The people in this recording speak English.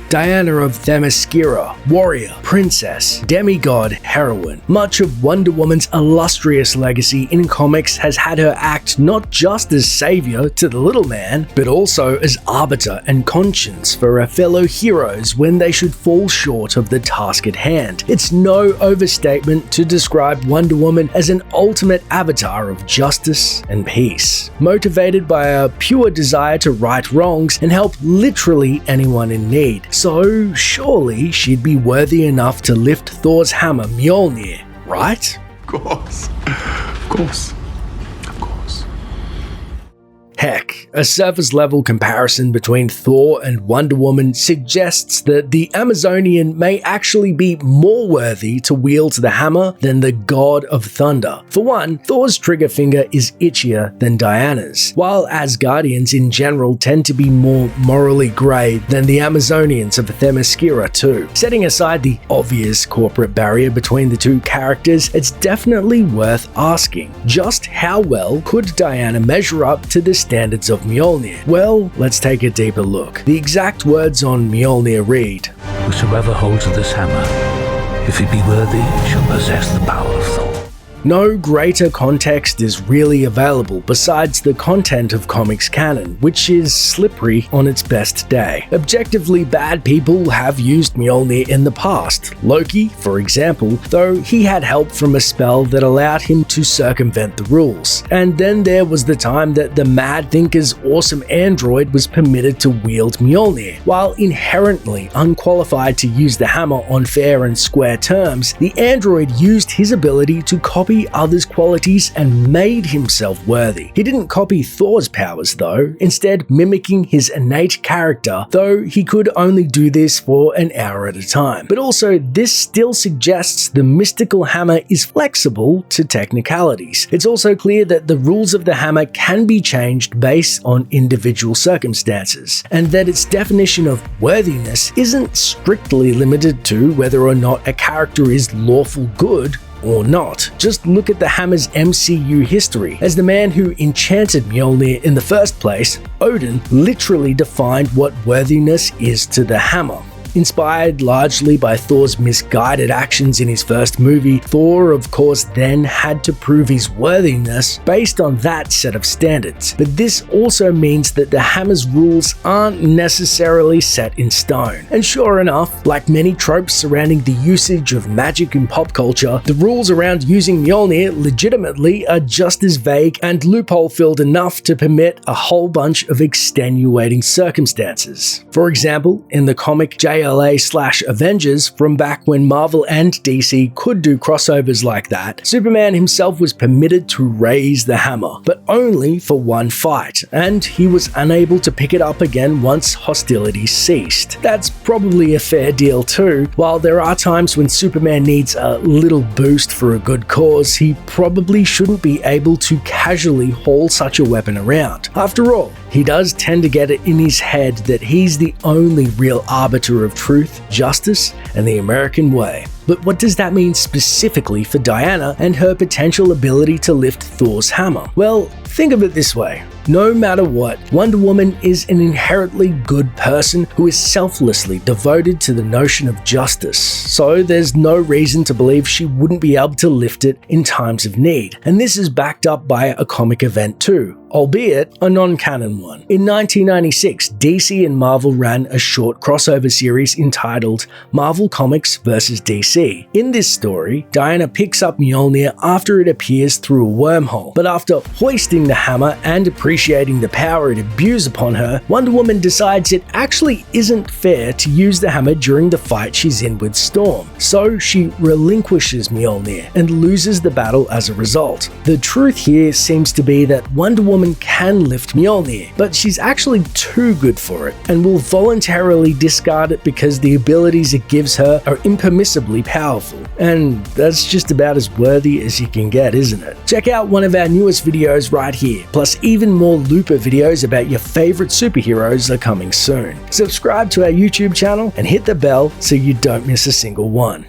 Diana of Themyscira, warrior, princess, demigod, heroine. Much of Wonder Woman's illustrious legacy in comics has had her act not just as savior to the little man, but also as arbiter and conscience for her fellow heroes when they should fall short of the task at hand. It's no overstatement to describe Wonder Woman as an ultimate avatar of justice and peace, motivated by a pure desire to right wrongs and help literally anyone in need. So surely she'd be worthy enough to lift Thor's hammer Mjolnir, right? Of course. Of course. Of course. Heck, a surface-level comparison between Thor and Wonder Woman suggests that the Amazonian may actually be more worthy to wield the hammer than the God of Thunder. For one, Thor's trigger finger is itchier than Diana's, while Asgardians in general tend to be more morally grey than the Amazonians of Themyscira too. Setting aside the obvious corporate barrier between the two characters, it's definitely worth asking, just how well could Diana measure up to the standards of Mjolnir? Well, let's take a deeper look. The exact words on Mjolnir read, "Whosoever holds this hammer, if he be worthy, shall possess the power of Thor." No greater context is really available besides the content of comics canon, which is slippery on its best day. Objectively bad people have used Mjolnir in the past. Loki, for example, though he had help from a spell that allowed him to circumvent the rules. And then there was the time that the Mad Thinker's awesome android was permitted to wield Mjolnir. While inherently unqualified to use the hammer on fair and square terms, the android used his ability to copy others' qualities and made himself worthy. He didn't copy Thor's powers though, instead mimicking his innate character, though he could only do this for an hour at a time. But also, this still suggests the mystical hammer is flexible to technicalities. It's also clear that the rules of the hammer can be changed based on individual circumstances, and that its definition of worthiness isn't strictly limited to whether or not a character is lawful good or not. Just look at the hammer's MCU history. As the man who enchanted Mjolnir in the first place, Odin literally defined what worthiness is to the hammer. Inspired largely by Thor's misguided actions in his first movie, Thor of course then had to prove his worthiness based on that set of standards. But this also means that the hammer's rules aren't necessarily set in stone. And sure enough, like many tropes surrounding the usage of magic in pop culture, the rules around using Mjolnir legitimately are just as vague and loophole-filled enough to permit a whole bunch of extenuating circumstances. For example, in the comic JLA/Avengers from back when Marvel and DC could do crossovers like that, Superman himself was permitted to raise the hammer, but only for one fight, and he was unable to pick it up again once hostilities ceased. That's probably a fair deal too. While there are times when Superman needs a little boost for a good cause, he probably shouldn't be able to casually haul such a weapon around. After all, he does tend to get it in his head that he's the only real arbiter of truth, justice, and the American way. But what does that mean specifically for Diana and her potential ability to lift Thor's hammer? Well, think of it this way. No matter what, Wonder Woman is an inherently good person who is selflessly devoted to the notion of justice, so there's no reason to believe she wouldn't be able to lift it in times of need. And this is backed up by a comic event too, albeit a non-canon one. In 1996, DC and Marvel ran a short crossover series entitled Marvel Comics vs. DC. In this story, Diana picks up Mjolnir after it appears through a wormhole, but after hoisting the hammer and appreciating the power it imbues upon her, Wonder Woman decides it actually isn't fair to use the hammer during the fight she's in with Storm, so she relinquishes Mjolnir and loses the battle as a result. The truth here seems to be that Wonder Woman can lift Mjolnir, but she's actually too good for it and will voluntarily discard it because the abilities it gives her are impermissibly powerful. And that's just about as worthy as you can get, isn't it? Check out one of our newest videos right here, plus even more Looper videos about your favorite superheroes are coming soon. Subscribe to our YouTube channel and hit the bell so you don't miss a single one.